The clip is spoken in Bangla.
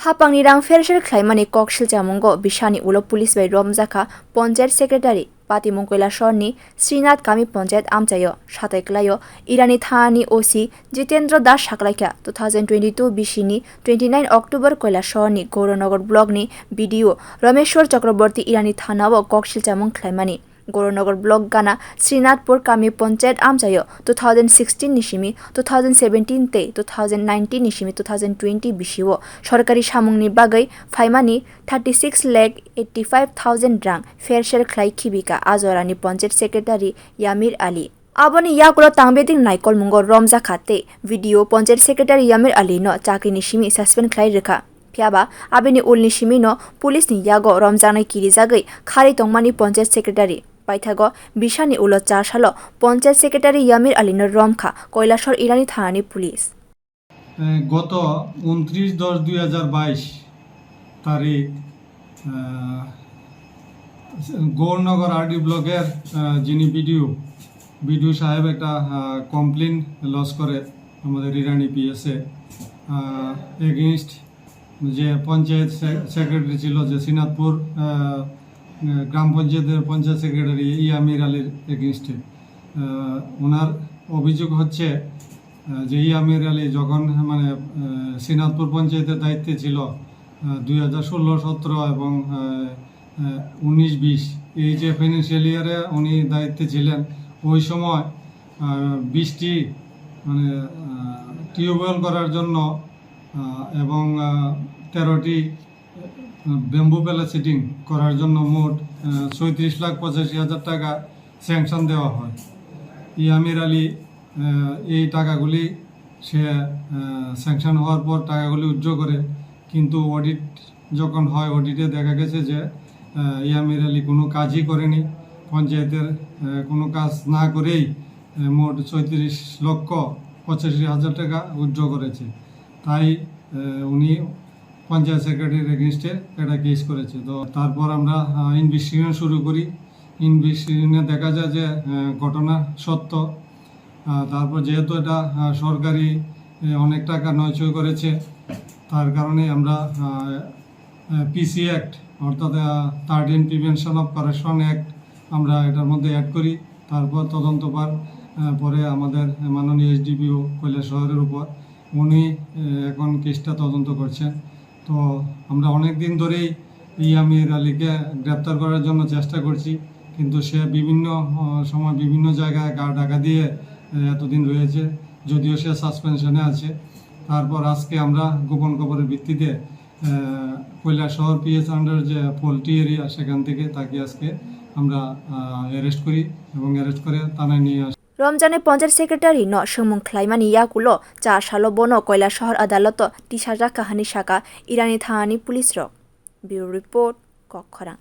हापांनि रां फेर sher khwlai kok silsamwng bisani ulo police bai romjakha panchayet secretary patimung kailashahar srinathpur panchayet amchayo satai klayo irani thana OC Jitendra Das saklaikha 2022 bisini 29 October kailashahar Goronagar block ni BDO Rameshwar Chakraborty irani thana o kok silsamwng khwlai Goronagar block gana Srinathpur kami panchayet amchayo 2016 nisimi 2017 te 2019 nisimi 2020 bisio Sarkari samungni bagai faimani 36,85,000 rang pher sher khwlai khibika azorani panchayet secretary Yamir Ali aboni yakulo tangbeding naikol mungo romjakha te video panchayet secretary Yamir Ali no chakri nisimi suspend khwlai rekha Piaba abini ulni shimi no police ni yago romjanai kirijagai khari tongmani panchayet secretary Paithago bisa ni ulo salo panchayet secretary Yamir Ali no romkha kailashahar irani thana police গত 29/10/2022 তারিখ গৌরনগর আরডি ব্লকের যিনি বিডিও সাহেব একটা কমপ্লেন লজ করে আমাদের ইরানি পিএসএ এগেইনস্ট যে পঞ্চায়েত সেক্রেটারি ছিল যে শ্রীনাথপুর গ্রাম পঞ্চায়েতের পঞ্চায়েত সেক্রেটারি ইয়ামির আলীর এগেইনস্টে ওনার অভিযোগ হচ্ছে যে ইয়ামির আলী যখন শ্রীনাথপুর পঞ্চায়েতের দায়িত্বে ছিল 2016-17 এবং 19-20 এই যে ফাইন্যান্সিয়াল ইয়ারে উনি দায়িত্বে ছিলেন ওই সময় 20টি টিউবওয়েল করার জন্য এবং 13টি ব্যাম্বু প্যালাসিটিং করার জন্য মোট 36,85,000 টাকা স্যাংশন দেওয়া হয়। ইয়ামির আলী এই টাকাগুলি সে স্যাংশন হওয়ার পর টাকাগুলি উজ্জ্ব করে, কিন্তু অডিট যখন হয় অডিটে দেখা গেছে যে ইয়ামির আলী কোনো কাজই করেনি, পঞ্চায়েতের কোনো কাজ না করেই মোট 36,85,000 টাকা উজ্জ্ব করেছে। তাই উনি পঞ্চায়েত সেক্রেটারির এগেইনস্টে একটা কেস করেছে। তো তারপর আমরা ইনভেস্টিগেশন শুরু করি। ইনভেস্টিগেশনে দেখা যায় যে ঘটনা সত্য। তারপর যেহেতু এটা সরকারি অনেক টাকা নয়ছয় করেছে, তার কারণে আমরা পিসি অ্যাক্ট অর্থাৎ 13 প্রিভেনশন অফ কারাপশন অ্যাক্ট আমরা এটার মধ্যে অ্যাড করি। তারপর তদন্তবার পরে আমাদের মাননীয় এসডিপিও কৈলাসহরের উপর উনি এখন কেসটা তদন্ত করছেন। তো আমরা অনেক দিন ধরেই ইয়ামির আলীকে গ্রেপ্তার করার জন্য চেষ্টা করছি, কিন্তু সে বিভিন্ন সময় বিভিন্ন জায়গায় ডাকা দিয়ে এতদিন রয়েছে, যদিও সে সাসপেনশনে আছে। তারপর আজকে আমরা গোপন খবরের ভিত্তিতে কৈলাসহর পিএস আন্ডার যে পোল্ট্রি এরিয়া সেখান থেকে তাকে আজকে আমরা অ্যারেস্ট করি এবং অ্যারেস্ট করে থানায় নিয়ে আসি। রমজানে পঞ্চায়েত সেক্রেটারি ন সমুং খ্লাইমানি ইয়াকুলো সালো বনো কৈলাসহর আদালত টিসাজা কাহানি শাখা ইরানি থানানি পুলিশ রক ব্যুরো রিপোর্ট কক্ষরা।